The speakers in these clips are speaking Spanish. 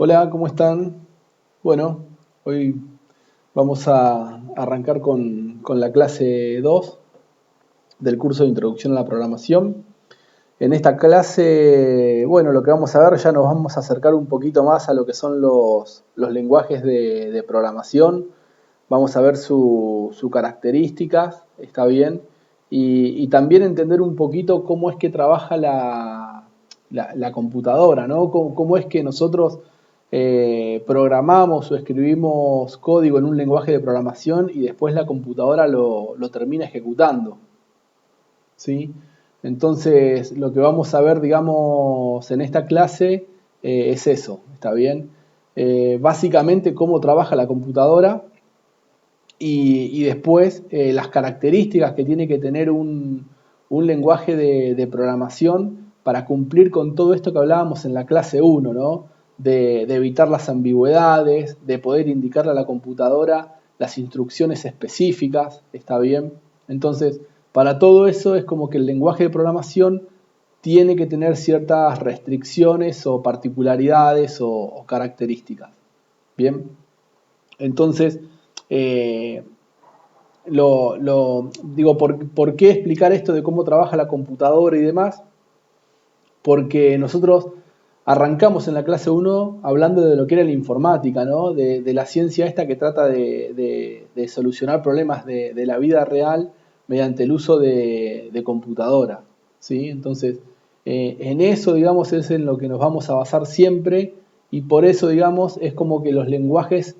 Hola, ¿cómo están? Bueno, hoy vamos a arrancar con la clase 2 del curso de Introducción a la Programación. En esta clase, bueno, lo que vamos a ver, ya nos vamos a acercar un poquito más a lo que son los lenguajes de programación. Vamos a ver sus características, está bien, y también entender un poquito cómo es que trabaja la computadora, ¿no? Cómo es que nosotros programamos o escribimos código en un lenguaje de programación y después la computadora lo termina ejecutando, ¿sí? Entonces, lo que vamos a ver, digamos, en esta clase es eso, ¿está bien? Básicamente cómo trabaja la computadora y después las características que tiene que tener un lenguaje de programación para cumplir con todo esto que hablábamos en la clase 1, ¿no? De evitar las ambigüedades, de poder indicarle a la computadora las instrucciones específicas, ¿está bien? Entonces, para todo eso es como que el lenguaje de programación tiene que tener ciertas restricciones o particularidades o características. Bien, entonces, eh, digo, ¿por qué explicar esto de cómo trabaja la computadora y demás? Porque nosotros arrancamos en la clase 1 hablando de lo que era la informática, ¿no? De la ciencia esta que trata de solucionar problemas de la vida real mediante el uso de computadora, ¿sí? Entonces, en eso, digamos, es en lo que nos vamos a basar siempre y por eso, digamos, es como que los lenguajes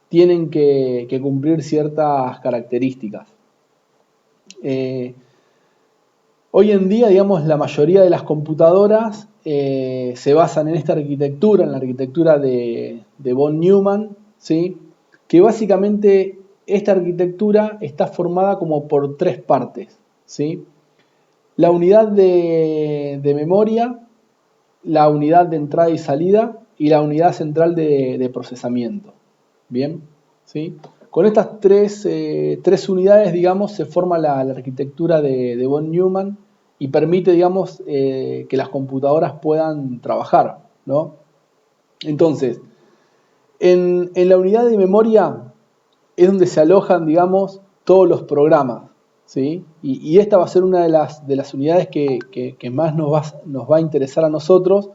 tienen que cumplir ciertas características. Eh, Hoy en día, digamos, la mayoría de las computadoras se basan en esta arquitectura, en la arquitectura de von Neumann, ¿sí? Que básicamente esta arquitectura está formada como por tres partes, ¿sí? La unidad de memoria, la unidad de entrada y salida y la unidad central de procesamiento. Bien, ¿sí? Con estas tres unidades, digamos, se forma la arquitectura de von Neumann y permite, digamos, que las computadoras puedan trabajar, ¿no? Entonces, en la unidad de memoria es donde se alojan, digamos, todos los programas, ¿sí? Y esta va a ser una de las unidades que más nos va a interesar a nosotros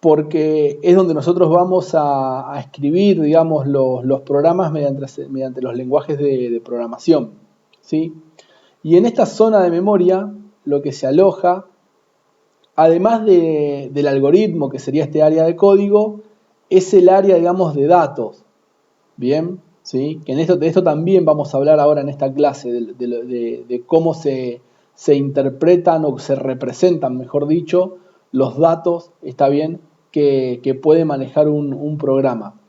porque es donde nosotros vamos a escribir, digamos, los programas mediante los lenguajes de programación, ¿sí? Y en esta zona de memoria, lo que se aloja, además del algoritmo, que sería este área de código, es el área, digamos, de datos, ¿bien? ¿Sí? Que de esto también vamos a hablar ahora en esta clase, de cómo se interpretan o se representan, mejor dicho, los datos, está bien, que puede manejar un programa.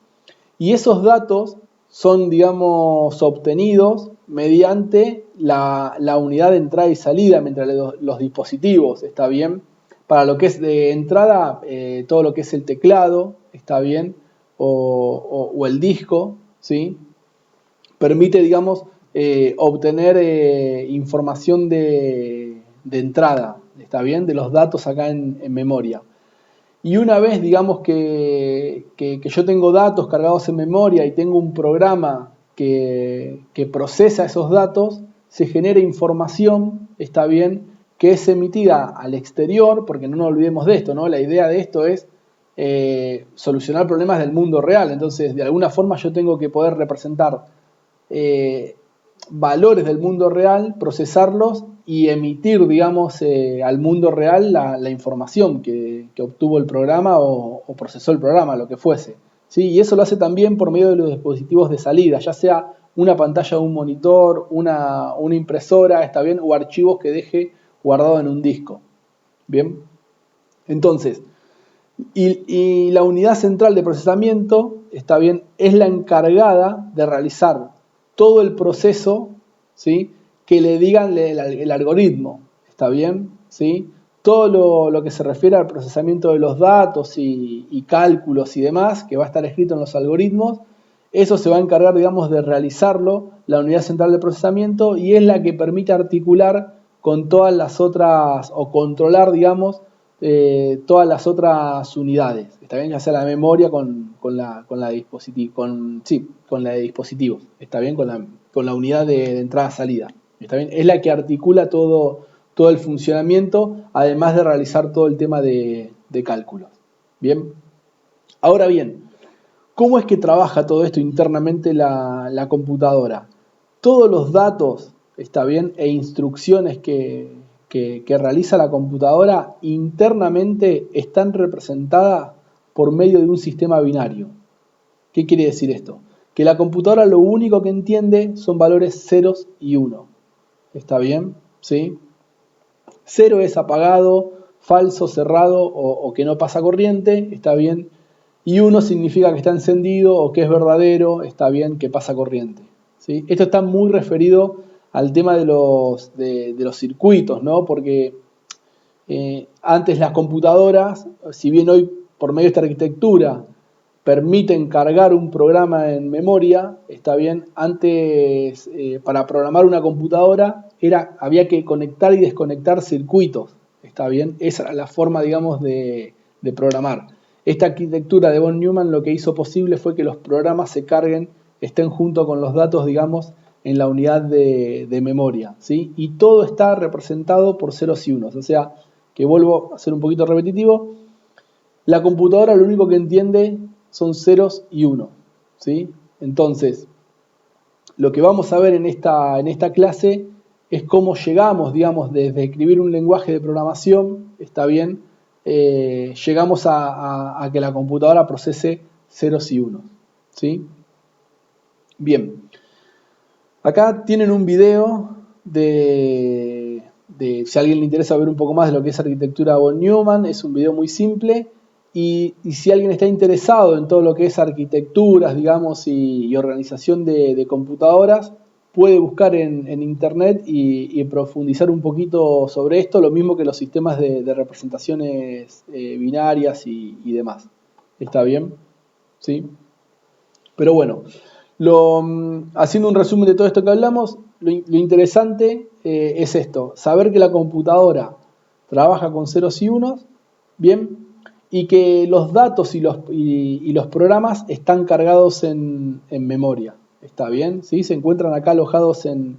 Y esos datos son, digamos, obtenidos mediante la unidad de entrada y salida entre los dispositivos, ¿está bien? Para lo que es de entrada, todo lo que es el teclado, ¿está bien? O el disco, ¿sí? Permite, digamos, obtener información de entrada, ¿está bien? De los datos acá en memoria. Y una vez, digamos, que yo tengo datos cargados en memoria y tengo un programa que procesa esos datos, se genera información, está bien, que es emitida al exterior, porque no nos olvidemos de esto, ¿no? La idea de esto es solucionar problemas del mundo real. Entonces, de alguna forma yo tengo que poder representar eh, valores del mundo real, procesarlos y emitir, digamos, al mundo real la información que obtuvo el programa o procesó el programa, lo que fuese. ¿Sí? Y eso lo hace también por medio de los dispositivos de salida, ya sea una pantalla de un monitor, una impresora, está bien, o archivos que deje guardado en un disco. Bien, entonces, y la unidad central de procesamiento, está bien, es la encargada de realizar todo el proceso, ¿sí? Que le digan el algoritmo, ¿está bien? ¿Sí? Todo lo que se refiere al procesamiento de los datos y cálculos y demás, que va a estar escrito en los algoritmos, eso se va a encargar, digamos, de realizarlo la unidad central de procesamiento y es la que permite articular con todas las otras, o controlar, digamos, todas las otras unidades, ¿está bien? Ya sea la memoria con la de dispositivos, ¿está bien? Con la unidad de entrada-salida, ¿está bien? Es la que articula todo el funcionamiento, además de realizar todo el tema de cálculos. Bien. Ahora bien, ¿cómo es que trabaja todo esto internamente la computadora? Todos los datos, ¿está bien? E instrucciones que realiza la computadora internamente están representadas por medio de un sistema binario. ¿Qué quiere decir esto? Que la computadora lo único que entiende son valores ceros y uno. ¿Está bien? ¿Sí? Cero es apagado, falso, cerrado o que no pasa corriente, ¿está bien? Y 1 significa que está encendido o que es verdadero, está bien, que pasa corriente, ¿sí? Esto está muy referido al tema de los circuitos, ¿no? Porque antes las computadoras, si bien hoy por medio de esta arquitectura permiten cargar un programa en memoria, está bien, antes para programar una computadora había que conectar y desconectar circuitos, está bien, esa era la forma, digamos, de programar. Esta arquitectura de von Neumann lo que hizo posible fue que los programas se carguen, estén junto con los datos, digamos, en la unidad de memoria, ¿sí? Y todo está representado por ceros y unos, o sea, que vuelvo a ser un poquito repetitivo, la computadora lo único que entiende son ceros y unos, ¿sí? Entonces, lo que vamos a ver en esta clase es cómo llegamos, digamos, desde escribir un lenguaje de programación, está bien, llegamos a que la computadora procese ceros y unos, ¿sí? Bien, acá tienen un video de si a alguien le interesa ver un poco más de lo que es arquitectura von Neumann, es un video muy simple. Y si alguien está interesado en todo lo que es arquitecturas, digamos, y organización de computadoras, puede buscar en internet y profundizar un poquito sobre esto, lo mismo que los sistemas de representaciones binarias y demás. ¿Está bien? ¿Sí? Pero bueno, haciendo un resumen de todo esto que hablamos, lo interesante es esto, saber que la computadora trabaja con ceros y unos, ¿bien? Y que los datos y los programas están cargados en memoria, ¿está bien? ¿Sí? Se encuentran acá alojados en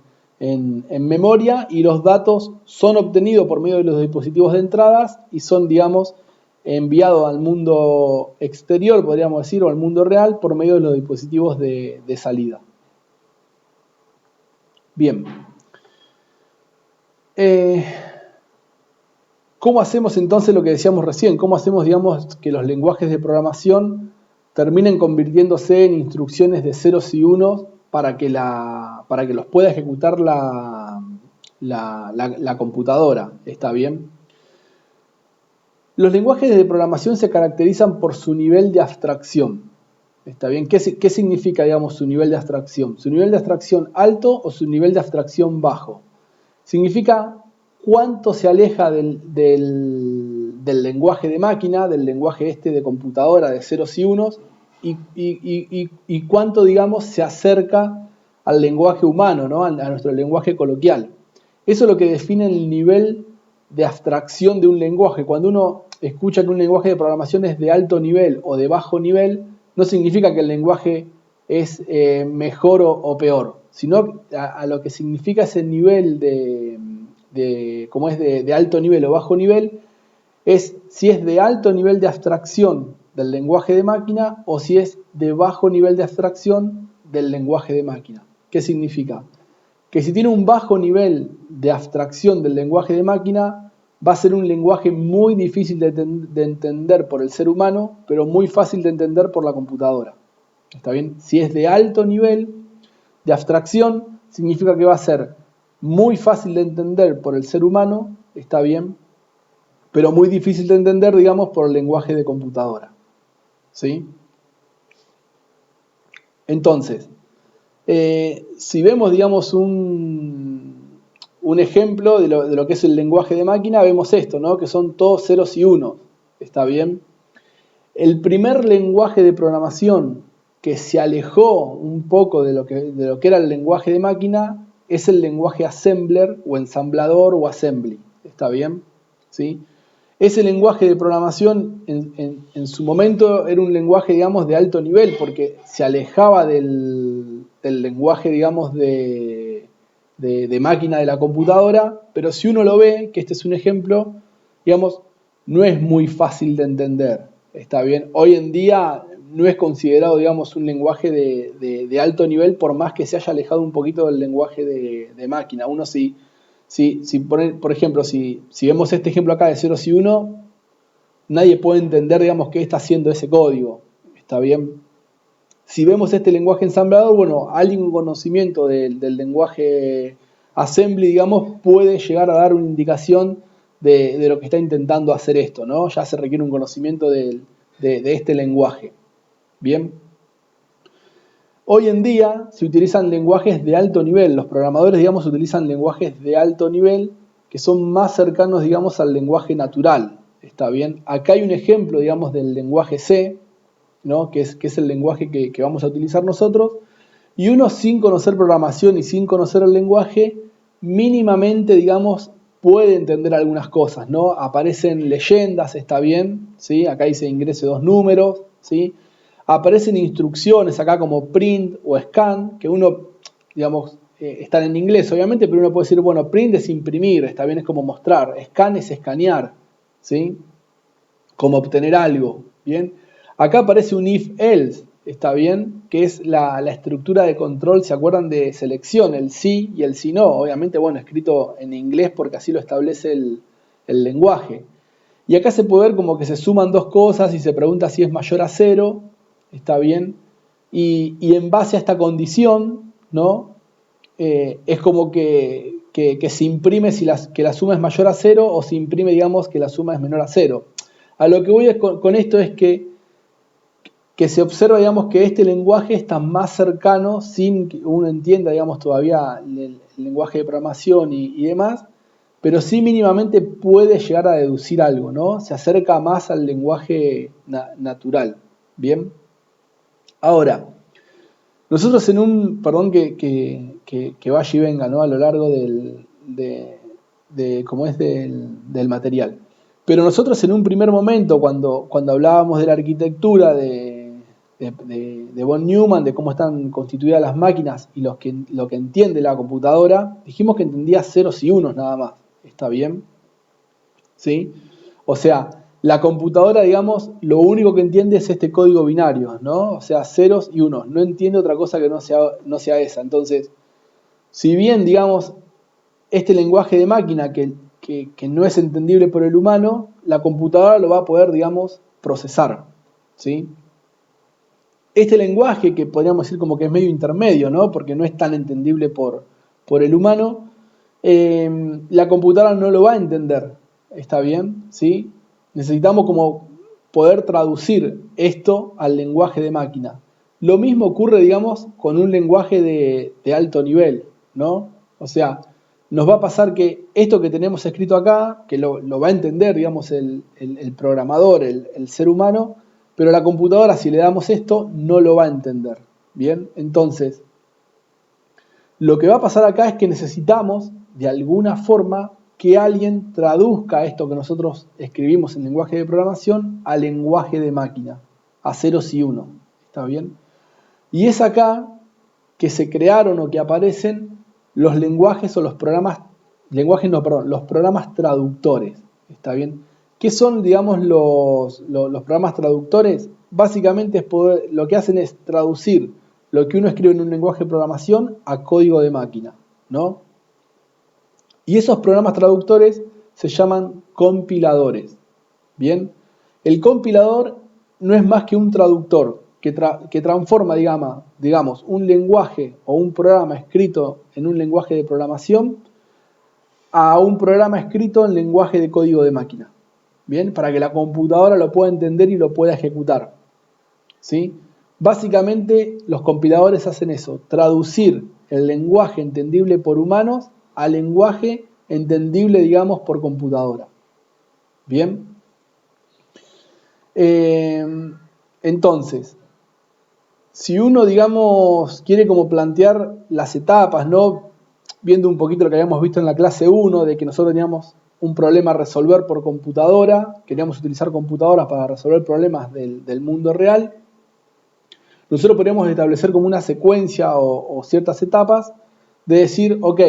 memoria y los datos son obtenidos por medio de los dispositivos de entradas y son, digamos, enviados al mundo exterior, podríamos decir, o al mundo real por medio de los dispositivos de salida. Bien. ¿Cómo hacemos entonces lo que decíamos recién? ¿Cómo hacemos, digamos, que los lenguajes de programación terminen convirtiéndose en instrucciones de ceros y unos para que los pueda ejecutar la computadora? ¿Está bien? Los lenguajes de programación se caracterizan por su nivel de abstracción. ¿Está bien? ¿Qué significa, digamos, su nivel de abstracción? ¿Su nivel de abstracción alto o su nivel de abstracción bajo? Significa cuánto se aleja del lenguaje de máquina, del lenguaje de computadora de ceros y unos, y cuánto, digamos, se acerca al lenguaje humano, ¿no? A nuestro lenguaje coloquial. Eso es lo que define el nivel de abstracción de un lenguaje. Cuando uno escucha que un lenguaje de programación es de alto nivel o de bajo nivel, no significa que el lenguaje es mejor o peor, sino a lo que significa ese nivel como es de alto nivel o bajo nivel, es si es de alto nivel de abstracción del lenguaje de máquina o si es de bajo nivel de abstracción del lenguaje de máquina. ¿Qué significa? Que si tiene un bajo nivel de abstracción del lenguaje de máquina, va a ser un lenguaje muy difícil de entender por el ser humano, pero muy fácil de entender por la computadora. ¿Está bien? Si es de alto nivel de abstracción, significa que va a ser muy fácil de entender por el ser humano, está bien, pero muy difícil de entender, digamos, por el lenguaje de computadora. ¿Sí? Entonces, si vemos, digamos, un ejemplo de lo que es el lenguaje de máquina, vemos esto, ¿no? Que son todos ceros y unos. ¿Está bien? El primer lenguaje de programación que se alejó un poco de lo que era el lenguaje de máquina es el lenguaje assembler o ensamblador o assembly. ¿Está bien? ¿Sí? Ese lenguaje de programación en su momento era un lenguaje, digamos, de alto nivel, porque se alejaba del lenguaje, digamos, de máquina de la computadora, pero si uno lo ve, que este es un ejemplo, digamos, no es muy fácil de entender. Está bien. Hoy en día no es considerado, digamos, un lenguaje de alto nivel, por más que se haya alejado un poquito del lenguaje de máquina. Uno si por ejemplo, si vemos este ejemplo acá de ceros y 1, nadie puede entender, digamos, qué está haciendo ese código. ¿Está bien? Si vemos este lenguaje ensamblador, bueno, alguien con conocimiento del lenguaje assembly, digamos, puede llegar a dar una indicación de lo que está intentando hacer esto, ¿no? Ya se requiere un conocimiento de este lenguaje. Bien. Hoy en día se utilizan lenguajes de alto nivel. Los programadores, digamos, utilizan lenguajes de alto nivel que son más cercanos, digamos, al lenguaje natural. ¿Está bien? Acá hay un ejemplo, digamos, del lenguaje C, ¿no? que es el lenguaje que vamos a utilizar nosotros. Y uno sin conocer programación y sin conocer el lenguaje, mínimamente, digamos, puede entender algunas cosas, ¿no? Aparecen leyendas, está bien, ¿sí? Acá dice ingrese 2 números, ¿sí? Aparecen instrucciones acá como print o scan, que uno, digamos, están en inglés obviamente, pero uno puede decir, bueno, print es imprimir, está bien, es como mostrar, scan es escanear, ¿sí? Como obtener algo, ¿bien? Acá aparece un if-else, está bien, que es la estructura de control, ¿se acuerdan de selección? El sí y el si no, obviamente, bueno, escrito en inglés porque así lo establece el lenguaje. Y acá se puede ver como que se suman dos cosas y se pregunta si es mayor a 0, está bien, y en base a esta condición, ¿no? Es como que se imprime si que la suma es mayor a 0 o se imprime, digamos, que la suma es menor a 0. A lo que voy con esto es que se observa, digamos, que este lenguaje está más cercano, sin que uno entienda, digamos, todavía el lenguaje de programación y demás, pero sí mínimamente puede llegar a deducir algo, ¿no? Se acerca más al lenguaje natural, ¿bien? Ahora, nosotros perdón que vaya y venga, ¿no? A lo largo como es del material. Pero nosotros en un primer momento, cuando hablábamos de la arquitectura de von Neumann, de cómo están constituidas las máquinas y lo que entiende la computadora, dijimos que entendía ceros y unos nada más. ¿Está bien? ¿Sí? O sea, la computadora, digamos, lo único que entiende es este código binario, ¿no? O sea, ceros y unos. No entiende otra cosa que no sea esa. Entonces, si bien, digamos, este lenguaje de máquina que no es entendible por el humano, la computadora lo va a poder, digamos, procesar, ¿sí? Este lenguaje, que podríamos decir como que es medio intermedio, ¿no? Porque no es tan entendible por el humano, la computadora no lo va a entender, ¿está bien? ¿Sí? Necesitamos como poder traducir esto al lenguaje de máquina. Lo mismo ocurre, digamos, con un lenguaje de alto nivel, ¿no? O sea, nos va a pasar que esto que tenemos escrito acá, que lo va a entender, digamos, el programador, el ser humano, pero la computadora, si le damos esto, no lo va a entender. Bien, entonces, lo que va a pasar acá es que necesitamos, de alguna forma, que alguien traduzca esto que nosotros escribimos en lenguaje de programación al lenguaje de máquina, a ceros y uno. ¿Está bien? Y es acá que se crearon o que aparecen los lenguajes o los programas, los programas traductores. ¿Está bien? ¿Qué son, digamos, los programas traductores? Básicamente lo que hacen es traducir lo que uno escribe en un lenguaje de programación a código de máquina, ¿no? Y esos programas traductores se llaman compiladores. Bien, el compilador no es más que un traductor que transforma, digamos, un lenguaje o un programa escrito en un lenguaje de programación a un programa escrito en lenguaje de código de máquina. Bien, para que la computadora lo pueda entender y lo pueda ejecutar. ¿Sí? Básicamente los compiladores hacen eso, traducir el lenguaje entendible por humanos al lenguaje entendible, digamos, por computadora. Bien. Entonces, si uno, digamos, quiere como plantear las etapas, ¿no? Viendo un poquito lo que habíamos visto en la clase 1, de que nosotros teníamos un problema a resolver por computadora, queríamos utilizar computadoras para resolver problemas del mundo real, nosotros podríamos establecer como una secuencia o ciertas etapas de decir, ok,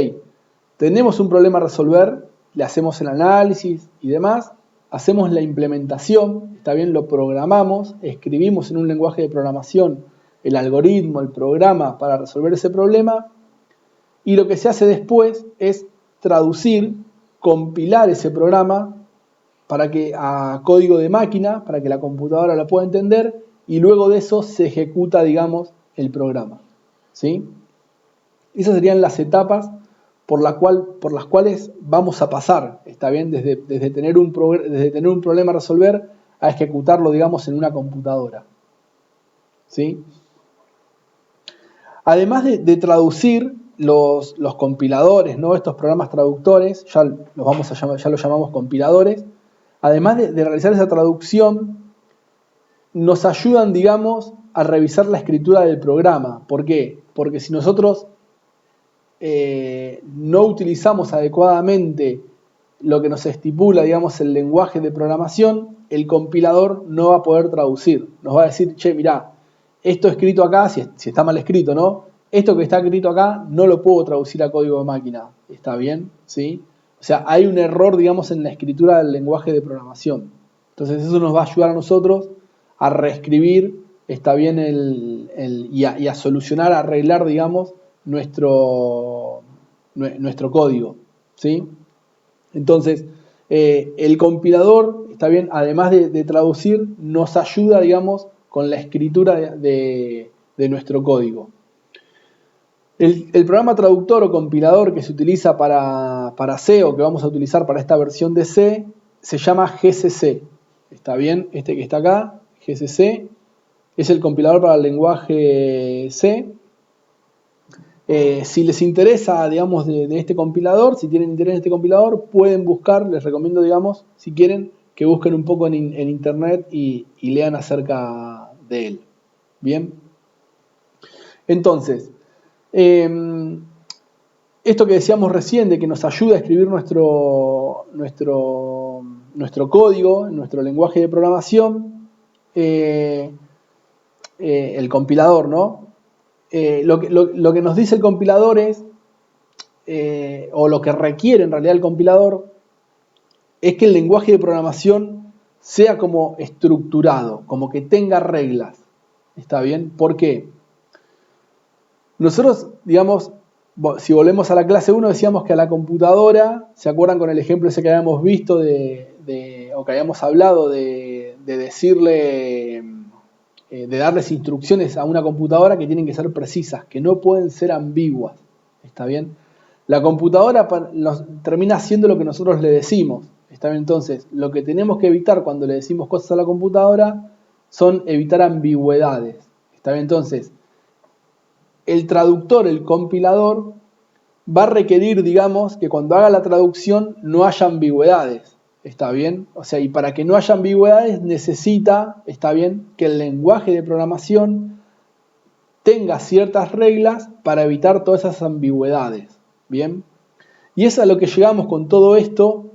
tenemos un problema a resolver, le hacemos el análisis y demás, hacemos la implementación, está bien, lo programamos, escribimos en un lenguaje de programación el algoritmo, el programa para resolver ese problema, y lo que se hace después es traducir, compilar ese programa para que a código de máquina, para que la computadora lo pueda entender, y luego de eso se ejecuta, digamos, el programa, ¿sí? Esas serían las etapas por las cuales vamos a pasar, ¿está bien? Desde tener un problema a resolver a ejecutarlo, digamos, en una computadora, ¿sí? Además de traducir los compiladores, ¿no? Estos programas traductores, ya los llamamos compiladores, además de realizar esa traducción, nos ayudan, digamos, a revisar la escritura del programa. ¿Por qué? Porque si nosotros no utilizamos adecuadamente lo que nos estipula, digamos, el lenguaje de programación, el compilador no va a poder traducir. Nos va a decir, che, mirá, esto escrito acá, si está mal escrito, ¿no? Esto que está escrito acá no lo puedo traducir a código de máquina. ¿Está bien? ¿Sí? O sea, hay un error, digamos, en la escritura del lenguaje de programación. Entonces eso nos va a ayudar a nosotros a reescribir, está bien, y a solucionar, a arreglar, digamos, nuestro código, ¿sí? Entonces, el compilador, está bien, además de traducir, nos ayuda, digamos, con la escritura de nuestro código. El programa traductor o compilador que se utiliza para C o que vamos a utilizar para esta versión de C se llama GCC. ¿Está bien? Este que está acá, GCC, es el compilador para el lenguaje C. Si les interesa, digamos, de este compilador, si tienen interés en este compilador, pueden buscar, les recomiendo, digamos, si quieren, que busquen un poco en internet y lean acerca de él. Bien. Entonces, esto que decíamos recién, de que nos ayuda a escribir nuestro código, nuestro lenguaje de programación, el compilador, ¿no? Lo que nos dice el compilador es, o lo que requiere en realidad el compilador, es que el lenguaje de programación sea como estructurado, como que tenga reglas. ¿Está bien? ¿Por qué? Nosotros, digamos, si volvemos a la clase 1, decíamos que a la computadora, ¿se acuerdan con el ejemplo ese que habíamos visto o que habíamos hablado de decirle, de darles instrucciones a una computadora que tienen que ser precisas, que no pueden ser ambiguas? ¿Está bien? La computadora termina haciendo lo que nosotros le decimos. ¿Está bien? Entonces, lo que tenemos que evitar cuando le decimos cosas a la computadora son evitar ambigüedades. ¿Está bien? Entonces, el traductor, el compilador, va a requerir, digamos, que cuando haga la traducción no haya ambigüedades. ¿Está bien? O sea, y para que no haya ambigüedades necesita, está bien, que el lenguaje de programación tenga ciertas reglas para evitar todas esas ambigüedades. ¿Bien? Y es a lo que llegamos con todo esto,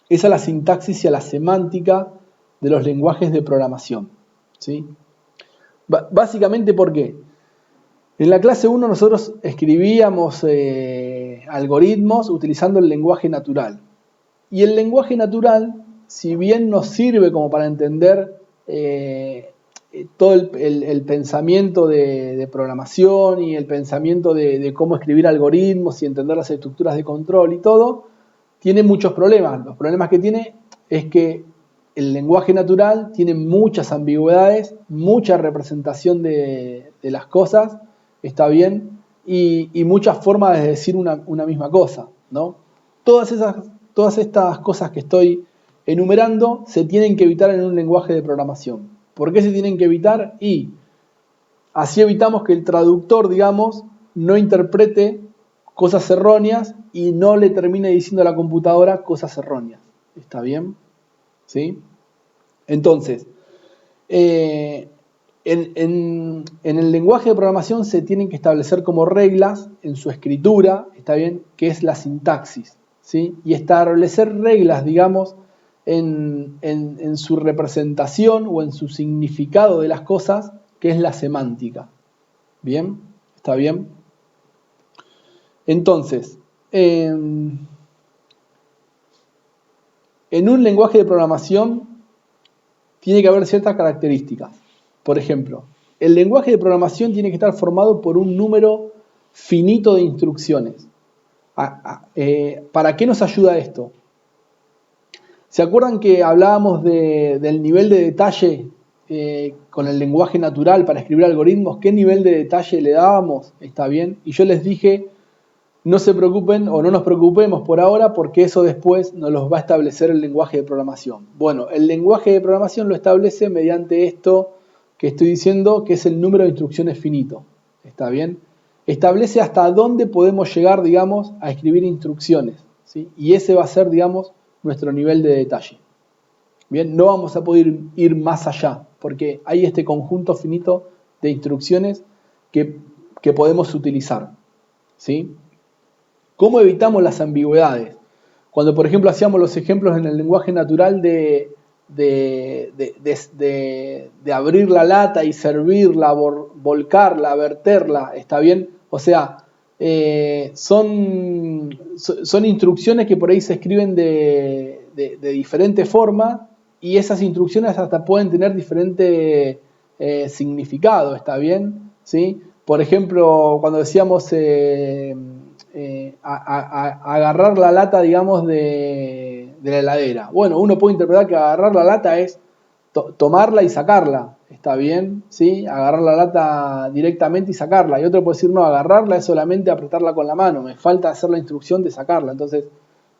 es a la sintaxis y a la semántica de los lenguajes de programación. ¿Sí? Básicamente, ¿por qué? En la clase 1 nosotros escribíamos algoritmos utilizando el lenguaje natural. Y el lenguaje natural, si bien nos sirve como para entender todo el pensamiento de programación y el pensamiento de cómo escribir algoritmos y entender las estructuras de control y todo, tiene muchos problemas. Los problemas que tiene es que el lenguaje natural tiene muchas ambigüedades, mucha representación de las cosas, está bien, y muchas formas de decir una misma cosa, ¿no? Todas estas cosas que estoy enumerando se tienen que evitar en un lenguaje de programación. ¿Por qué se tienen que evitar? Y así evitamos que el traductor, digamos, no interprete cosas erróneas y no le termine diciendo a la computadora cosas erróneas. ¿Está bien? ¿Sí? Entonces, en el lenguaje de programación se tienen que establecer como reglas en su escritura, ¿está bien? Que es la sintaxis, ¿sí? Y establecer reglas, digamos, en su representación o en su significado de las cosas, que es la semántica. ¿Bien? ¿Está bien? Entonces, en un lenguaje de programación tiene que haber ciertas características. Por ejemplo, el lenguaje de programación tiene que estar formado por un número finito de instrucciones. ¿Para qué nos ayuda esto? ¿Se acuerdan que hablábamos del nivel de detalle con el lenguaje natural para escribir algoritmos? ¿Qué nivel de detalle le dábamos? ¿Está bien? Y yo les dije, no se preocupen o no nos preocupemos por ahora porque eso después nos los va a establecer el lenguaje de programación. Bueno, el lenguaje de programación lo establece mediante esto que estoy diciendo, que es el número de instrucciones finito. ¿Está bien? Establece hasta dónde podemos llegar, digamos, a escribir instrucciones, ¿sí? Y ese va a ser, digamos, nuestro nivel de detalle. Bien, no vamos a poder ir más allá porque hay este conjunto finito de instrucciones que podemos utilizar, ¿sí? ¿Cómo evitamos las ambigüedades? Cuando, por ejemplo, hacíamos los ejemplos en el lenguaje natural de abrir la lata y servirla, volcarla, verterla, ¿está bien? O sea, son instrucciones que por ahí se escriben de diferente forma y esas instrucciones hasta pueden tener diferente significado, ¿está bien? ¿Sí? Por ejemplo, cuando decíamos agarrar la lata, digamos, de la heladera. Bueno, uno puede interpretar que agarrar la lata es tomarla y sacarla, ¿está bien? ¿Sí? Agarrar la lata directamente y sacarla. Y otro puede decir, no, agarrarla es solamente apretarla con la mano, me falta hacer la instrucción de sacarla. Entonces,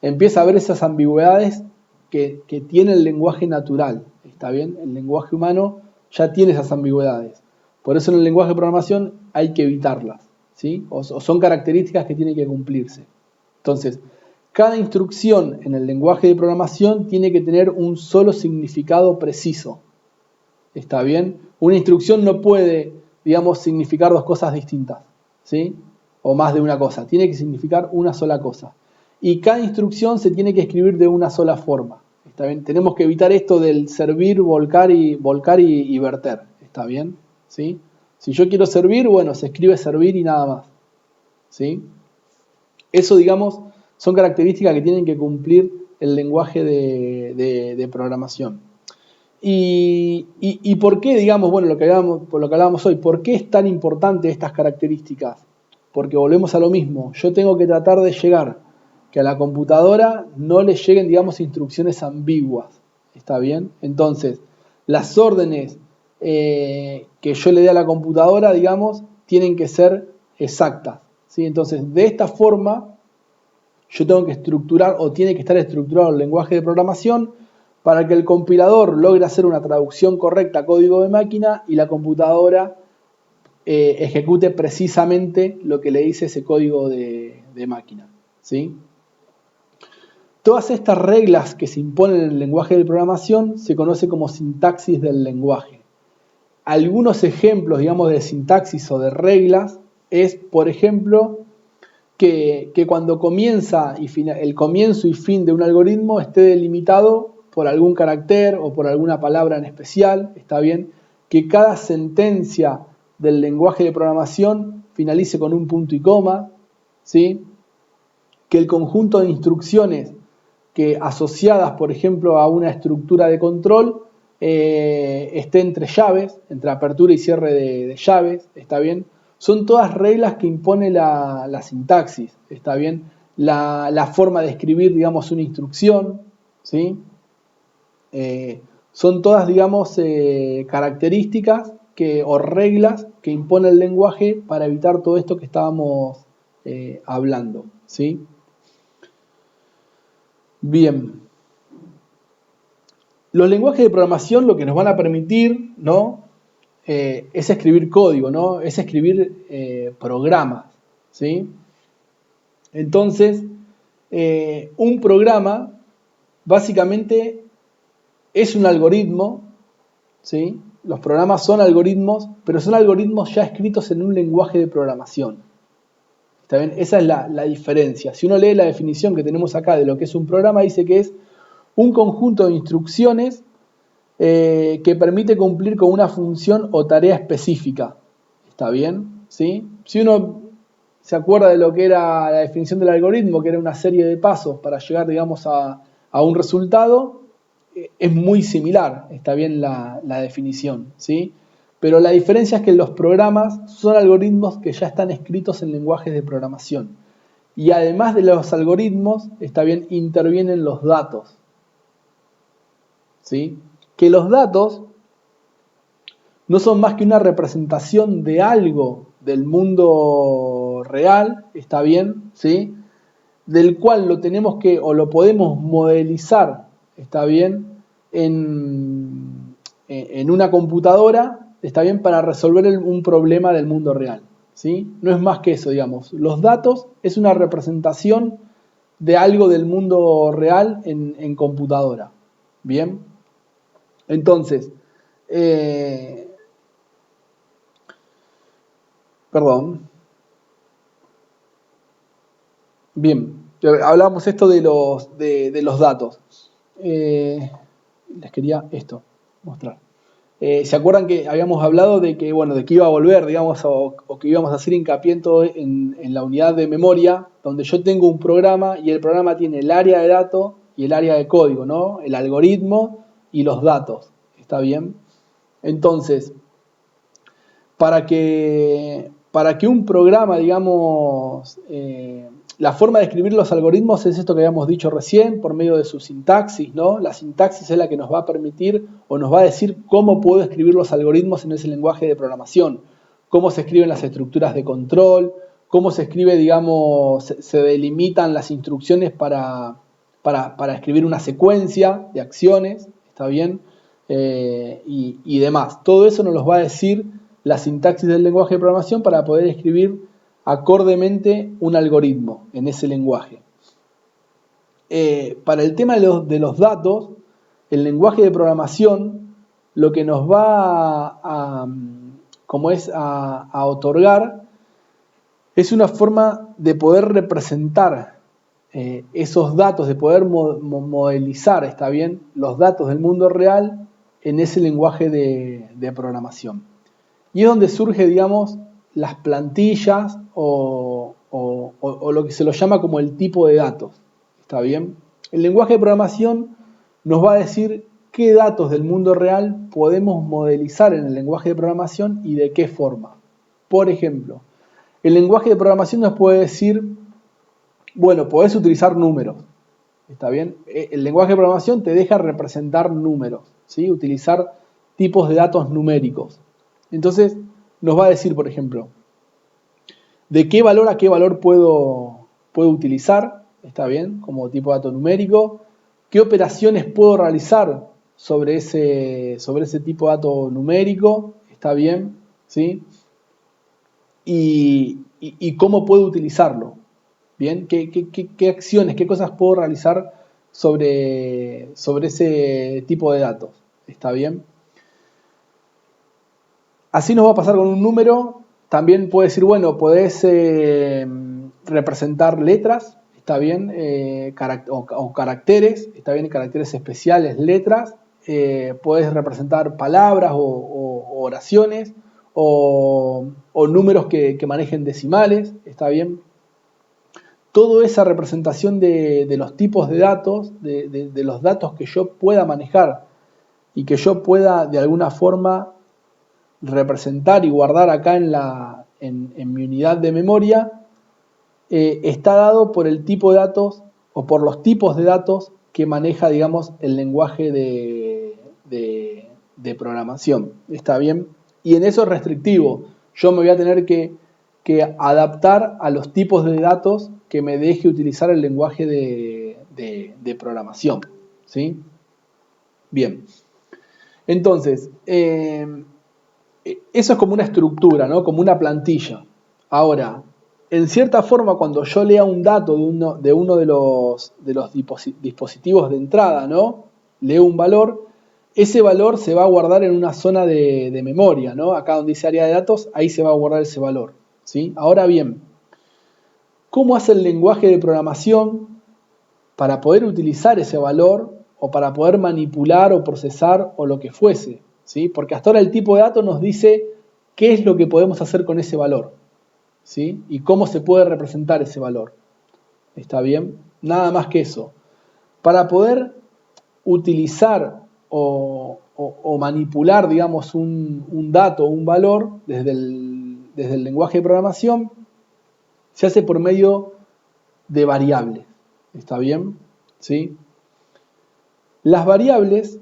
empieza a ver esas ambigüedades que tiene el lenguaje natural, ¿está bien? El lenguaje humano ya tiene esas ambigüedades. Por eso en el lenguaje de programación hay que evitarlas, ¿sí? O son características que tienen que cumplirse. Entonces, cada instrucción en el lenguaje de programación tiene que tener un solo significado preciso. ¿Está bien? Una instrucción no puede, digamos, significar dos cosas distintas, ¿sí? O más de una cosa. Tiene que significar una sola cosa. Y cada instrucción se tiene que escribir de una sola forma. ¿Está bien? Tenemos que evitar esto del servir, volcar y verter. ¿Está bien? ¿Sí? Si yo quiero servir, bueno, se escribe servir y nada más. ¿Sí? Eso, digamos, son características que tienen que cumplir el lenguaje de programación. ¿Y por qué, digamos, bueno, por lo que hablábamos hoy, por qué es tan importante estas características? Porque volvemos a lo mismo. Yo tengo que tratar de llegar que a la computadora no le lleguen, digamos, instrucciones ambiguas. ¿Está bien? Entonces, las órdenes que yo le dé a la computadora, digamos, tienen que ser exactas, ¿sí? Entonces, de esta forma, yo tengo que estructurar o tiene que estar estructurado el lenguaje de programación para que el compilador logre hacer una traducción correcta a código de máquina y la computadora ejecute precisamente lo que le dice ese código de máquina, ¿sí? Todas estas reglas que se imponen en el lenguaje de programación se conoce como sintaxis del lenguaje. Algunos ejemplos, digamos, de sintaxis o de reglas es, por ejemplo, que cuando comienza el comienzo y fin de un algoritmo esté delimitado por algún carácter o por alguna palabra en especial, está bien, que cada sentencia del lenguaje de programación finalice con un punto y coma, ¿sí? Que el conjunto de instrucciones que asociadas, por ejemplo, a una estructura de control, esté entre llaves, entre apertura y cierre de llaves, ¿está bien? Son todas reglas que impone la sintaxis, ¿está bien? La forma de escribir, digamos, una instrucción, ¿sí? Son todas, digamos, características o reglas que impone el lenguaje para evitar todo esto que estábamos hablando, ¿sí? Bien. Los lenguajes de programación lo que nos van a permitir, ¿no? Es escribir código, ¿no? Es escribir programas, ¿sí? Entonces, un programa básicamente es un algoritmo, ¿sí? Los programas son algoritmos, pero son algoritmos ya escritos en un lenguaje de programación. ¿Está bien? Esa es la diferencia. Si uno lee la definición que tenemos acá de lo que es un programa, dice que es un conjunto de instrucciones que permite cumplir con una función o tarea específica. ¿Está bien? ¿Sí? Si uno se acuerda de lo que era la definición del algoritmo, que era una serie de pasos para llegar, digamos, a un resultado, es muy similar, está bien la definición, ¿sí? Pero la diferencia es que los programas son algoritmos que ya están escritos en lenguajes de programación. Y además de los algoritmos, está bien, intervienen los datos, ¿sí? Que los datos no son más que una representación de algo del mundo real, está bien, ¿sí? Del cual lo tenemos que, o lo podemos modelizar, está bien, en una computadora, está bien, para resolver un problema del mundo real, ¿sí? No es más que eso, digamos. Los datos es una representación de algo del mundo real en computadora, ¿bien? Entonces, perdón, bien, hablábamos esto de los datos. Les quería esto mostrar. ¿Se acuerdan que habíamos hablado de que, bueno, de que iba a volver, digamos, o que íbamos a hacer hincapié en la unidad de memoria, donde yo tengo un programa y el programa tiene el área de datos y el área de código, ¿no? El algoritmo y los datos. ¿Está bien? Entonces, para que un programa, digamos, la forma de escribir los algoritmos es esto que habíamos dicho recién, por medio de su sintaxis, ¿no? La sintaxis es la que nos va a permitir o nos va a decir cómo puedo escribir los algoritmos en ese lenguaje de programación, cómo se escriben las estructuras de control, cómo se escribe, digamos, se delimitan las instrucciones para escribir una secuencia de acciones, ¿está bien? Y demás. Todo eso nos los va a decir la sintaxis del lenguaje de programación para poder escribir acordemente un algoritmo en ese lenguaje. Para el tema de los datos, el lenguaje de programación lo que nos va a otorgar es una forma de poder representar esos datos, de poder modelizar, está bien, los datos del mundo real en ese lenguaje de programación. Y es donde surge, digamos, las plantillas o lo que se lo llama como el tipo de datos. ¿Está bien? El lenguaje de programación nos va a decir qué datos del mundo real podemos modelizar en el lenguaje de programación y de qué forma. Por ejemplo, el lenguaje de programación nos puede decir, bueno, podés utilizar números. ¿Está bien? El lenguaje de programación te deja representar números, ¿sí? Utilizar tipos de datos numéricos. Entonces, nos va a decir, por ejemplo, de qué valor a qué valor puedo utilizar, ¿está bien? Como tipo de dato numérico. ¿Qué operaciones puedo realizar sobre ese tipo de dato numérico? ¿Está bien? ¿Sí? Y cómo puedo utilizarlo. ¿Bien? ¿Qué acciones, qué cosas puedo realizar sobre ese tipo de datos? ¿Está bien? Así nos va a pasar con un número. También puede decir, bueno, podés representar letras, está bien, o caracteres, está bien, caracteres especiales, letras. Podés representar palabras o oraciones, o números que manejen decimales, está bien. Toda esa representación de los tipos de datos, de los datos que yo pueda manejar y que yo pueda de alguna forma representar y guardar acá en mi unidad de memoria, está dado por el tipo de datos o por los tipos de datos que maneja, digamos, el lenguaje de programación. ¿Está bien? Y en eso es restrictivo. Yo me voy a tener que adaptar a los tipos de datos que me deje utilizar el lenguaje de programación. ¿Sí? Bien. Entonces, eso es como una estructura, ¿no? Como una plantilla. Ahora, en cierta forma, cuando yo lea un dato de uno de los dispositivos de entrada, ¿no? Leo un valor, ese valor se va a guardar en una zona de memoria, ¿no? Acá donde dice área de datos, ahí se va a guardar ese valor, ¿sí? Ahora bien, cómo hace el lenguaje de programación para poder utilizar ese valor o para poder manipular o procesar o lo que fuese, ¿sí? Porque hasta ahora el tipo de dato nos dice qué es lo que podemos hacer con ese valor, ¿sí? Y cómo se puede representar ese valor. ¿Está bien? Nada más que eso. Para poder utilizar o manipular, digamos, un dato o un valor desde el lenguaje de programación, se hace por medio de variables. ¿Está bien? ¿Sí? Las variables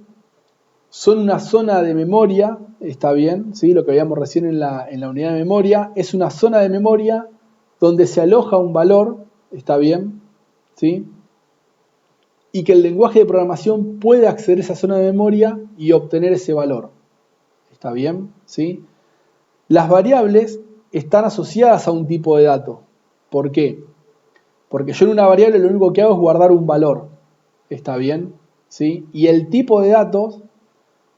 son una zona de memoria, ¿está bien? ¿Sí? Lo que veíamos recién en la unidad de memoria, es una zona de memoria donde se aloja un valor, ¿está bien? ¿Sí? Y que el lenguaje de programación puede acceder a esa zona de memoria y obtener ese valor. ¿Está bien? ¿Sí? Las variables están asociadas a un tipo de dato. ¿Por qué? Porque yo en una variable lo único que hago es guardar un valor. ¿Está bien? ¿Sí? Y el tipo de datos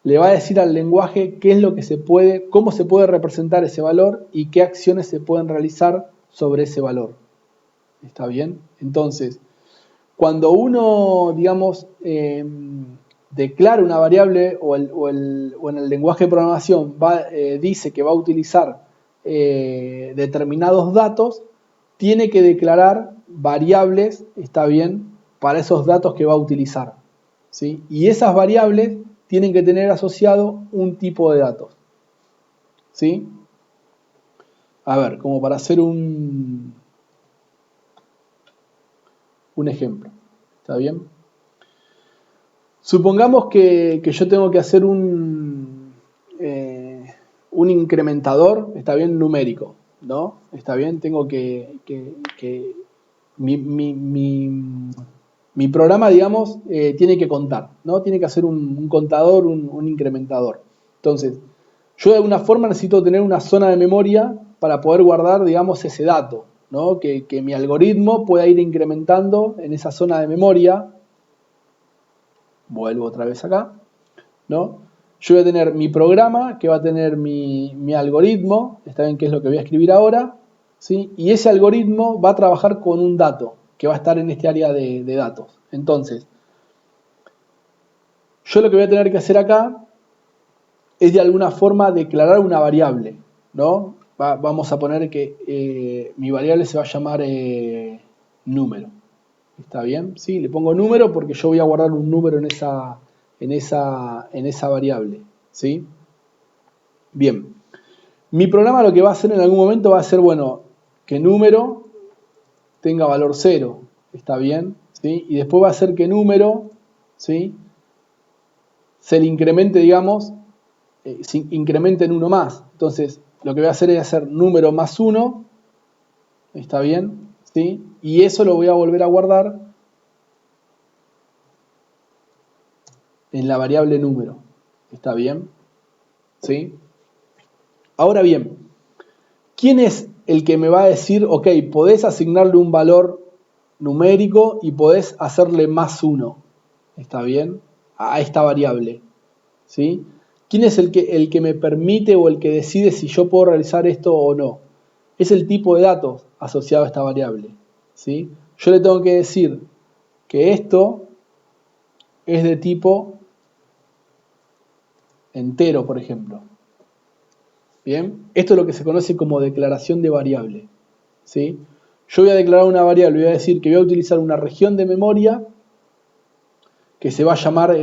le va a decir al lenguaje qué es lo que se puede, cómo se puede representar ese valor y qué acciones se pueden realizar sobre ese valor. ¿Está bien? Entonces, cuando uno, digamos, declara una variable o en el lenguaje de programación dice que va a utilizar determinados datos, tiene que declarar variables, está bien, para esos datos que va a utilizar, ¿sí? Y esas variables tienen que tener asociado un tipo de datos, ¿sí? A ver, como para hacer un ejemplo, ¿está bien? Supongamos que yo tengo que hacer un incrementador, está bien, numérico, ¿no? Está bien, tengo que mi programa, digamos, tiene que contar, ¿no? Tiene que hacer un contador, un incrementador. Entonces, yo de alguna forma necesito tener una zona de memoria para poder guardar, digamos, ese dato, ¿no? Que mi algoritmo pueda ir incrementando en esa zona de memoria. Vuelvo otra vez acá, ¿no? Yo voy a tener mi programa, que va a tener mi algoritmo, está bien que es lo que voy a escribir ahora, ¿sí? Y ese algoritmo va a trabajar con un dato, que va a estar en este área de datos. Entonces, yo lo que voy a tener que hacer acá es de alguna forma declarar una variable, ¿no? Vamos a poner que mi variable se va a llamar número. ¿Está bien? Sí, le pongo número porque yo voy a guardar un número en esa variable. ¿Sí? Bien. Mi programa lo que va a hacer en algún momento va a ser, bueno, que número tenga valor 0. ¿Está bien? ¿Sí? Y después va a hacer que número, ¿sí?, se le incremente, digamos, se incremente en 1 más. Entonces, lo que voy a hacer es hacer número más 1. ¿Está bien? ¿Sí? Y eso lo voy a volver a guardar en la variable número. ¿Está bien? ¿Sí? Ahora bien, ¿quién es el que me va a decir, ok, podés asignarle un valor numérico y podés hacerle más 1? ¿Está bien? A esta variable. ¿Sí? ¿Quién es el que me permite o el que decide si yo puedo realizar esto o no? Es el tipo de datos asociado a esta variable. ¿Sí? Yo le tengo que decir que esto es de tipo entero, por ejemplo. Bien, esto es lo que se conoce como declaración de variable. ¿Sí? Yo voy a declarar una variable, voy a decir que voy a utilizar una región de memoria que se va a llamar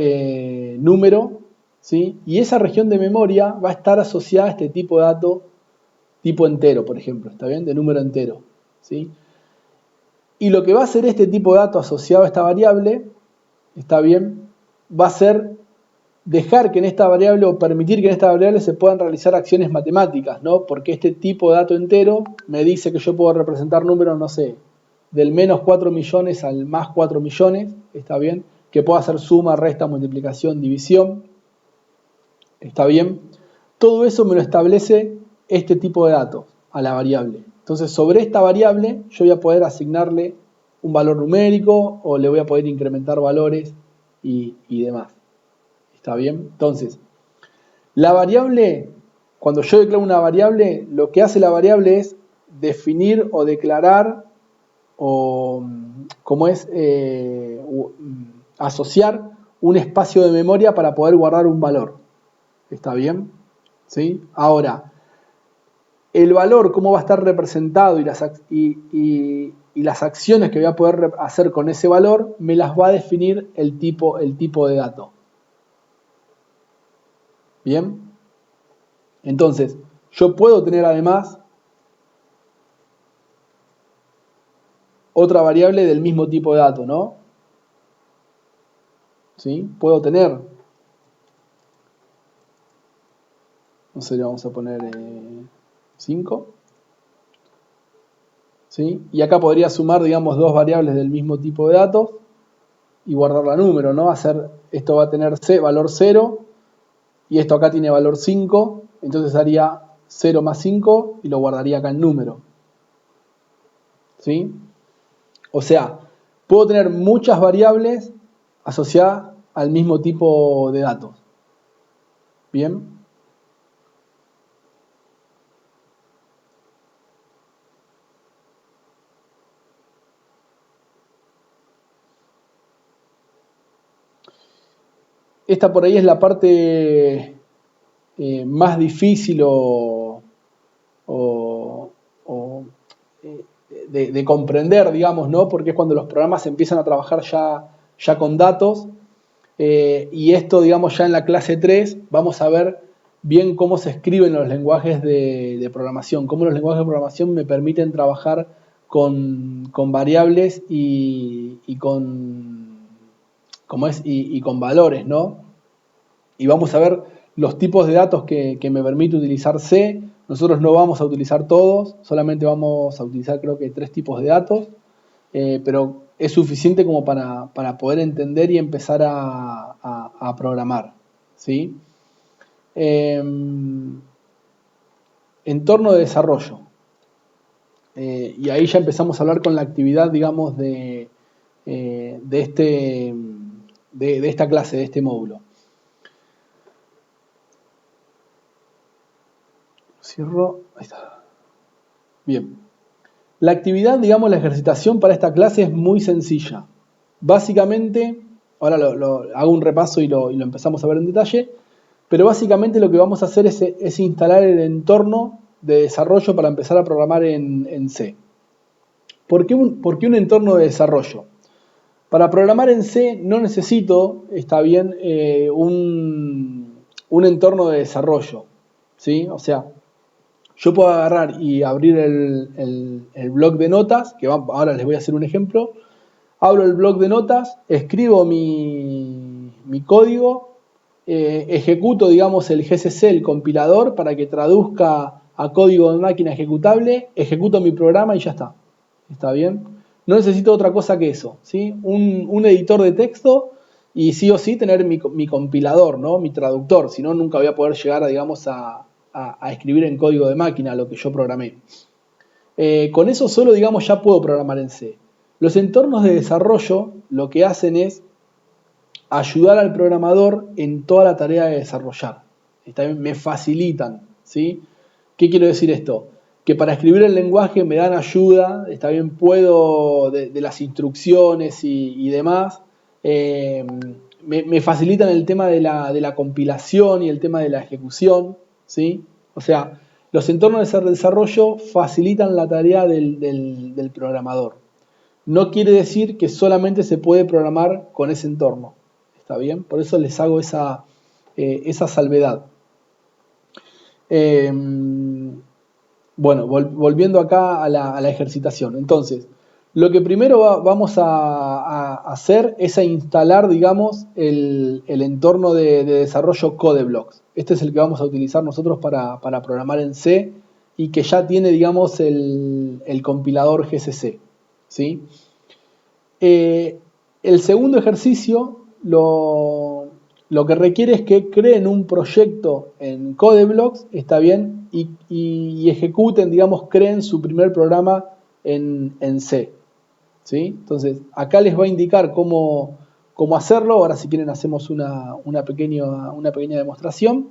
número, ¿sí? Y esa región de memoria va a estar asociada a este tipo de dato tipo entero, por ejemplo, ¿está bien? De número entero, ¿sí? Y lo que va a hacer este tipo de dato asociado a esta variable, ¿está bien? Va a ser dejar que en esta variable o permitir que en esta variable se puedan realizar acciones matemáticas, ¿no? Porque este tipo de dato entero me dice que yo puedo representar números, no sé, del menos 4 millones al más 4 millones, ¿está bien? Que puedo hacer suma, resta, multiplicación, división, ¿está bien? Todo eso me lo establece este tipo de datos a la variable. Entonces, sobre esta variable yo voy a poder asignarle un valor numérico o le voy a poder incrementar valores y demás. ¿Está bien? Entonces, la variable, cuando yo declaro una variable, lo que hace la variable es definir o declarar como es asociar un espacio de memoria para poder guardar un valor. ¿Está bien? ¿Sí? Ahora, el valor, cómo va a estar representado y las acciones que voy a poder hacer con ese valor, me las va a definir el tipo de dato. ¿Bien? Entonces, yo puedo tener además otra variable del mismo tipo de dato, ¿no? ¿Sí? Puedo tener, no sé, le vamos a poner 5. ¿Sí? Y acá podría sumar, digamos, dos variables del mismo tipo de datos y guardar la número, ¿no? Esto va a tener valor 0 y esto acá tiene valor 5, entonces haría 0 más 5 y lo guardaría acá en número. ¿Sí? O sea, puedo tener muchas variables asociadas al mismo tipo de datos. ¿Bien? Esta por ahí es la parte más difícil o, de comprender, digamos, ¿no? Porque es cuando los programas empiezan a trabajar ya con datos. Y esto, digamos, ya en la clase 3 vamos a ver bien cómo se escriben los lenguajes de programación, cómo los lenguajes de programación me permiten trabajar con variables y con valores, ¿no? Y vamos a ver los tipos de datos que me permite utilizar C. Nosotros no vamos a utilizar todos, solamente vamos a utilizar creo que 3 tipos de datos, pero es suficiente como para poder entender y empezar a programar. ¿Sí? Entorno de desarrollo. Y ahí ya empezamos a hablar con la actividad, digamos, de esta clase, de este módulo. Cierro. Ahí está. Bien. La actividad, digamos, la ejercitación para esta clase es muy sencilla. Básicamente, ahora hago un repaso y lo empezamos a ver en detalle, pero básicamente lo que vamos a hacer es instalar el entorno de desarrollo para empezar a programar en C. ¿Por qué un entorno de desarrollo? Para programar en C no necesito, está bien, un entorno de desarrollo, ¿sí? O sea, yo puedo agarrar y abrir el bloc de notas, que ahora les voy a hacer un ejemplo. Abro el bloc de notas, escribo mi código, ejecuto, digamos, el GCC, el compilador, para que traduzca a código de máquina ejecutable, ejecuto mi programa y ya está. ¿Está bien? No necesito otra cosa que eso, ¿sí? Un editor de texto y sí o sí tener mi compilador, ¿no? Mi traductor, si no nunca voy a poder llegar, digamos, a escribir en código de máquina lo que yo programé. Con eso solo, digamos, ya puedo programar en C. Los entornos de desarrollo lo que hacen es ayudar al programador en toda la tarea de desarrollar. Me facilitan, ¿sí? ¿Qué quiero decir esto? Que para escribir el lenguaje me dan ayuda, está bien, puedo de las instrucciones y demás, me facilitan el tema de la compilación y el tema de la ejecución, ¿sí? O sea, los entornos de desarrollo facilitan la tarea del programador. No quiere decir que solamente se puede programar con ese entorno, ¿está bien? Por eso les hago esa salvedad. Bueno, volviendo acá a la ejercitación. Entonces, lo que primero vamos a hacer es a instalar, digamos, el entorno de desarrollo CodeBlocks. Este es el que vamos a utilizar nosotros para programar en C y que ya tiene, digamos, el compilador GCC, ¿sí? El segundo ejercicio lo que requiere es que creen un proyecto en CodeBlocks, está bien, y ejecuten, digamos, creen su primer programa en C. ¿Sí? Entonces, acá les va a indicar cómo hacerlo. Ahora, si quieren, hacemos una pequeña demostración.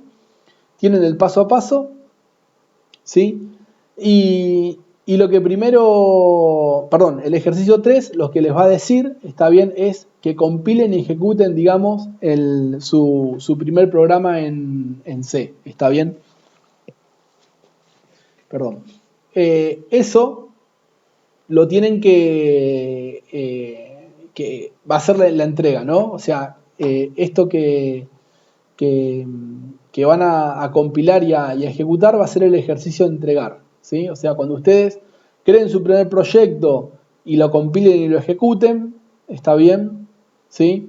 Tienen el paso a paso, ¿sí? Y Y lo que primero, perdón, el ejercicio 3 lo que les va a decir, está bien, es que compilen y ejecuten, digamos, su primer programa en C. ¿Está bien? Perdón. Eso lo tienen que va a ser la entrega, ¿no? O sea, esto que, que van a compilar y a ejecutar va a ser el ejercicio de entregar, ¿sí? O sea, cuando ustedes creen su primer proyecto y lo compilen y lo ejecuten, está bien, ¿sí?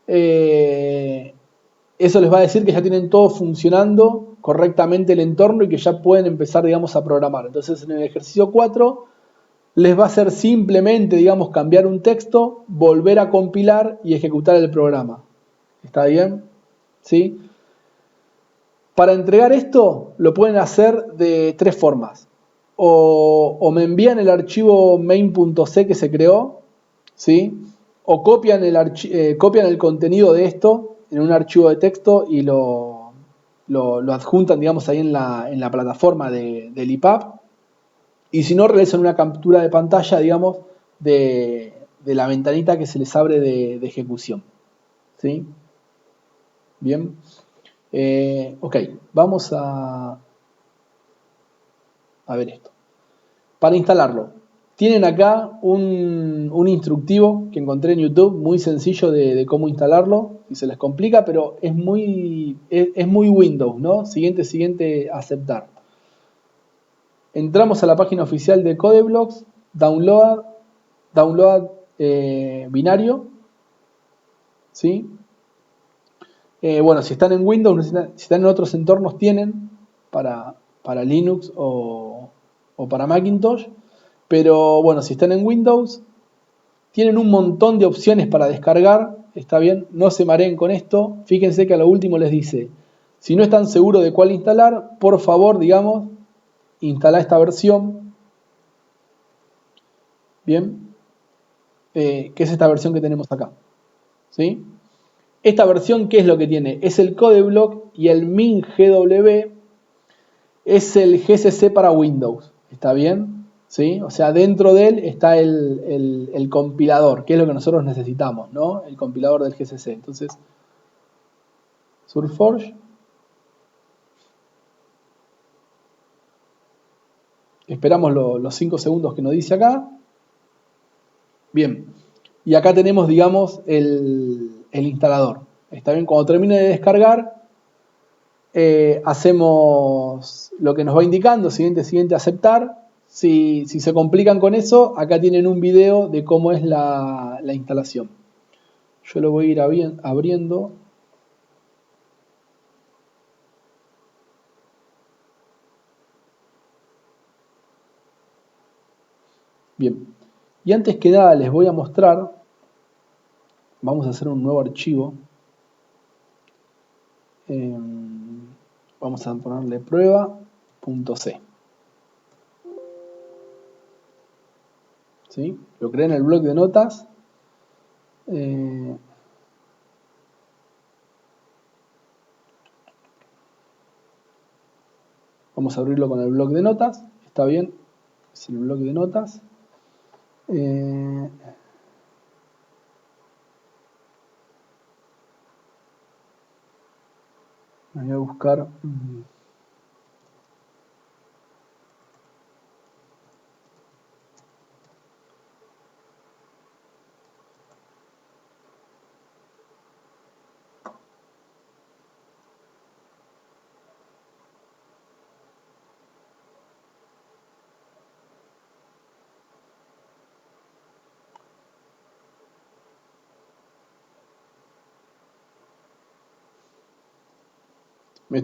Eso les va a decir que ya tienen todo funcionando correctamente el entorno y que ya pueden empezar, digamos, a programar. Entonces, en el ejercicio 4 les va a hacer simplemente, digamos, cambiar un texto, volver a compilar y ejecutar el programa. ¿Está bien? ¿Sí? Para entregar esto lo pueden hacer de tres formas. O me envían el archivo main.c que se creó, ¿sí? O copian el contenido de esto en un archivo de texto y lo adjuntan, digamos, ahí en la plataforma del IPAP. Y si no, realizan una captura de pantalla, digamos, de la ventanita que se les abre de ejecución. ¿Sí? Bien. Ok, vamos a ver esto. Para instalarlo, tienen acá un instructivo que encontré en YouTube, muy sencillo de cómo instalarlo, y se les complica, pero es muy Windows, ¿no? Siguiente, aceptar. Entramos a la página oficial de Codeblocks, download binario, ¿sí? Bueno, si están en Windows, si están en otros entornos, tienen para Linux o para Macintosh. Pero bueno, si están en Windows, tienen un montón de opciones para descargar. Está bien, no se mareen con esto. Fíjense que a lo último les dice, si no están seguros de cuál instalar, por favor, digamos, instala esta versión. Bien, que es esta versión que tenemos acá. ¿Sí? Esta versión, ¿qué es lo que tiene? Es el Codeblock y el MinGW es el GCC para Windows. ¿Está bien? ¿Sí? O sea, dentro de él está el compilador, que es lo que nosotros necesitamos, ¿no? El compilador del GCC. Entonces, Surforge. Esperamos los 5 segundos que nos dice acá. Bien. Y acá tenemos, digamos, el instalador. ¿Está bien? Cuando termine de descargar, hacemos lo que nos va indicando, siguiente, aceptar. Si se complican con eso, acá tienen un video de cómo es la instalación. Yo lo voy a ir abriendo. Bien. Y antes que nada les voy a mostrar, vamos a hacer un nuevo archivo. Vamos a ponerle prueba.c. ¿Sí? Lo creé en el bloc de notas. Vamos a abrirlo con el bloc de notas. Está bien. Es el bloc de notas. Voy a buscar.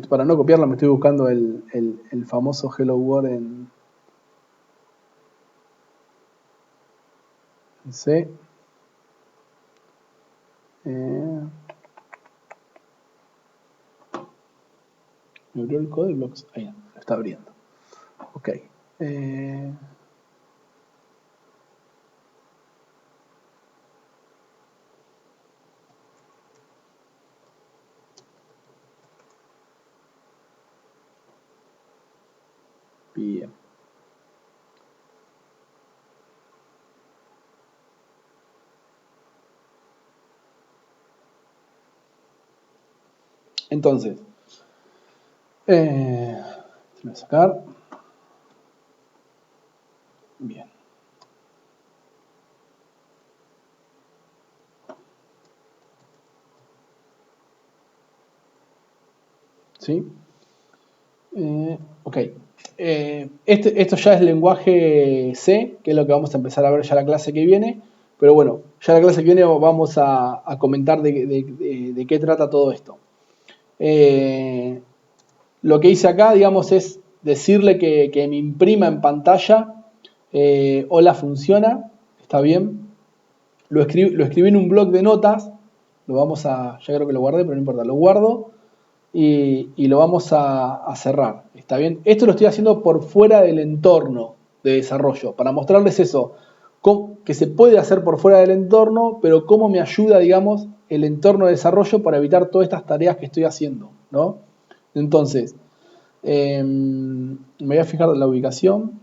Para no copiarlo, me estoy buscando el famoso Hello World en C. Me abrió el Codeblocks. Ahí, lo está abriendo. Ok. Bien. Entonces, voy a sacar. Bien. ¿Sí? Ok. Esto ya es lenguaje C, que es lo que vamos a empezar a ver ya la clase que viene. Pero bueno, ya la clase que viene vamos a comentar de qué trata todo esto. Lo que hice acá, digamos, es decirle que me imprima en pantalla hola funciona, está bien. Lo escribí en un blog de notas, ya creo que lo guardé, pero no importa, lo guardo y lo vamos a cerrar, está bien. Esto lo estoy haciendo por fuera del entorno de desarrollo, para mostrarles eso, que se puede hacer por fuera del entorno, pero cómo me ayuda, digamos, el entorno de desarrollo para evitar todas estas tareas que estoy haciendo, ¿no? Entonces, me voy a fijar en la ubicación.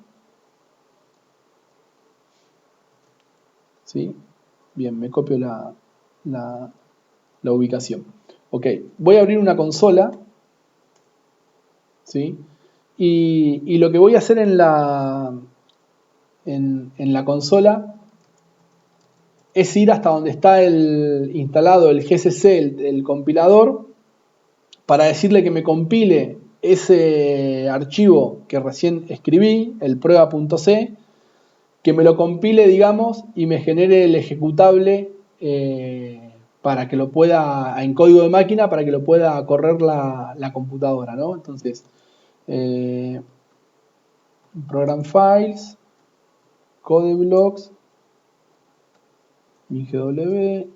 ¿Sí? Bien, me copio la ubicación. Ok, voy a abrir una consola. ¿Sí? Y lo que voy a hacer en la consola es ir hasta donde está instalado el GCC, el compilador, para decirle que me compile ese archivo que recién escribí, el prueba.c, que me lo compile, digamos, y me genere el ejecutable para que lo pueda, en código de máquina, para que lo pueda correr la computadora, ¿no? Entonces, Program Files, Codeblocks, IGW.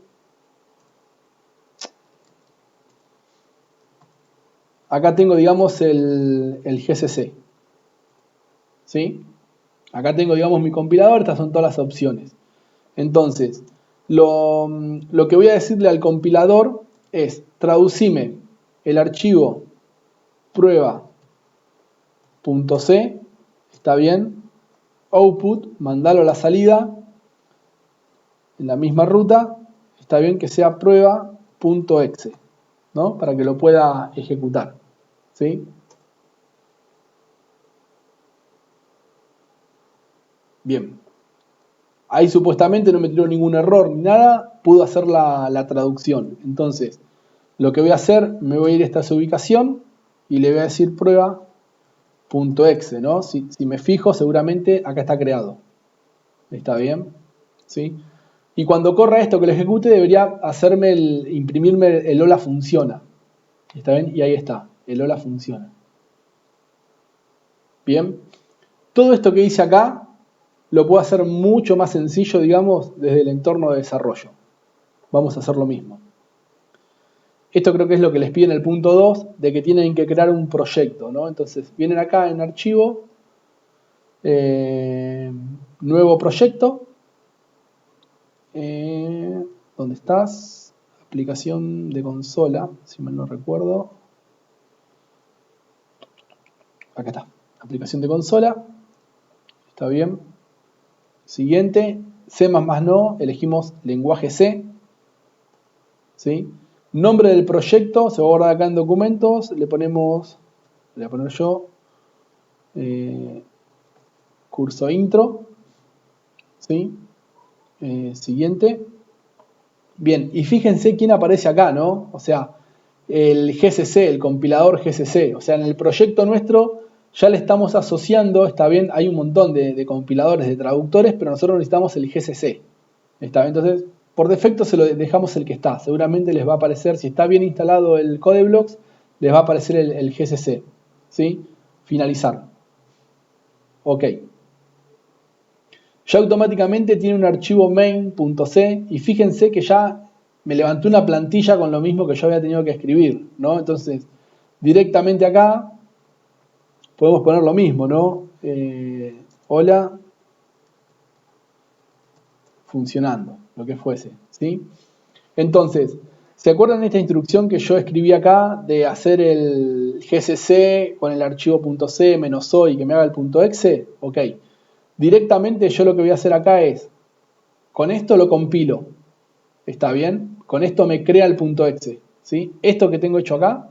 Acá tengo, digamos, el GCC. ¿Sí? Acá tengo, digamos, mi compilador, estas son todas las opciones. Entonces, lo que voy a decirle al compilador es, traducime el archivo prueba.c, está bien, output, mandalo a la salida, en la misma ruta, está bien que sea prueba.exe, ¿no? Para que lo pueda ejecutar, ¿sí? Bien. Ahí supuestamente no me tiró ningún error ni nada, pudo hacer la traducción. Entonces, lo que voy a hacer, me voy a ir a esta ubicación y le voy a decir prueba.exe, ¿no? Si me fijo, seguramente acá está creado. ¿Está bien? ¿Sí? Y cuando corra esto que lo ejecute, debería imprimirme el hola funciona. ¿Está bien? Y ahí está, el hola funciona. Bien. Todo esto que hice acá lo puedo hacer mucho más sencillo, digamos, desde el entorno de desarrollo. Vamos a hacer lo mismo. Esto creo que es lo que les pide en el punto 2, de que tienen que crear un proyecto, ¿no? Entonces, vienen acá en archivo, nuevo proyecto, ¿dónde estás? Aplicación de consola, si mal no recuerdo. Acá está, aplicación de consola, está bien. Siguiente, C++ no, elegimos lenguaje C, ¿sí? Nombre del proyecto, se va a guardar acá en documentos, le ponemos, le voy a poner yo, curso intro, ¿sí? Siguiente. Bien, y fíjense quién aparece acá, ¿no? O sea, el GCC, el compilador GCC. O sea, en el proyecto nuestro ya le estamos asociando, está bien, hay un montón de compiladores, de traductores, pero nosotros necesitamos el GCC. ¿Está bien? Entonces, por defecto se lo dejamos el que está. Seguramente les va a aparecer, si está bien instalado el Codeblocks, les va a aparecer el GCC. ¿Sí? Finalizar. Ok. Ya automáticamente tiene un archivo main.c y fíjense que ya me levantó una plantilla con lo mismo que yo había tenido que escribir, ¿no? Entonces, directamente acá podemos poner lo mismo, ¿no? Hola, funcionando, lo que fuese, ¿sí? Entonces, ¿se acuerdan de esta instrucción que yo escribí acá de hacer el gcc con el archivo .c -o y que me haga el .exe? Ok. Directamente yo lo que voy a hacer acá es, con esto lo compilo, ¿está bien? Con esto me crea el .exe, ¿sí? Esto que tengo hecho acá,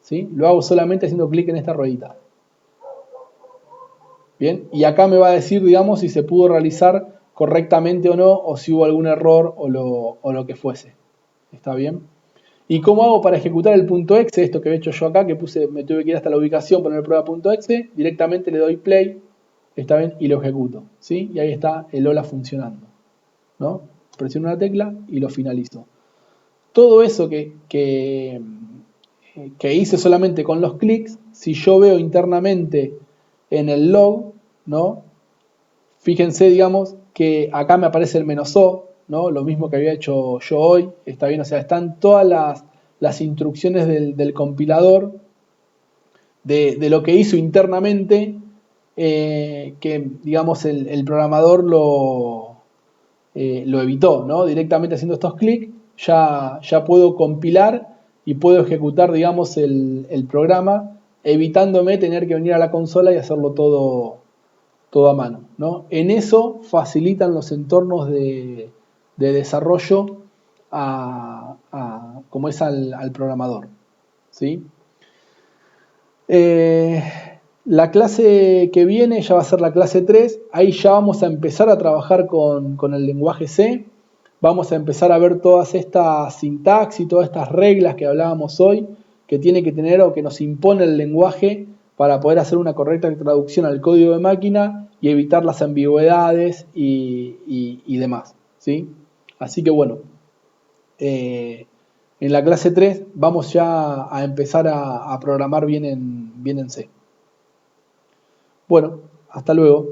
¿sí? Lo hago solamente haciendo clic en esta ruedita. Bien, y acá me va a decir, digamos, si se pudo realizar correctamente o no, o si hubo algún error o lo que fuese. ¿Está bien? ¿Y cómo hago para ejecutar el punto .exe? Esto que he hecho yo acá, que me tuve que ir hasta la ubicación, poner prueba.exe, directamente le doy play, ¿está bien? Y lo ejecuto, ¿sí? Y ahí está el hola funcionando, ¿no? Presiono una tecla y lo finalizo. Todo eso que hice solamente con los clics, si yo veo internamente en el log, ¿no? Fíjense, digamos, que acá me aparece el "-o", ¿no? Lo mismo que había hecho yo hoy, está bien, o sea, están todas las instrucciones del compilador de lo que hizo internamente, que, digamos, el programador lo evitó, ¿no? Directamente haciendo estos clics, ya puedo compilar y puedo ejecutar, digamos, el programa, evitándome tener que venir a la consola y hacerlo todo a mano, ¿no? En eso facilitan los entornos de desarrollo como es al programador, ¿sí? La clase que viene ya va a ser la clase 3, ahí ya vamos a empezar a trabajar con el lenguaje C, vamos a empezar a ver todas estas sintaxis, todas estas reglas que hablábamos hoy, que tiene que tener o que nos impone el lenguaje para poder hacer una correcta traducción al código de máquina y evitar las ambigüedades y demás, ¿sí? Así que bueno, en la clase 3 vamos ya a empezar a programar bien en C. Bueno, hasta luego.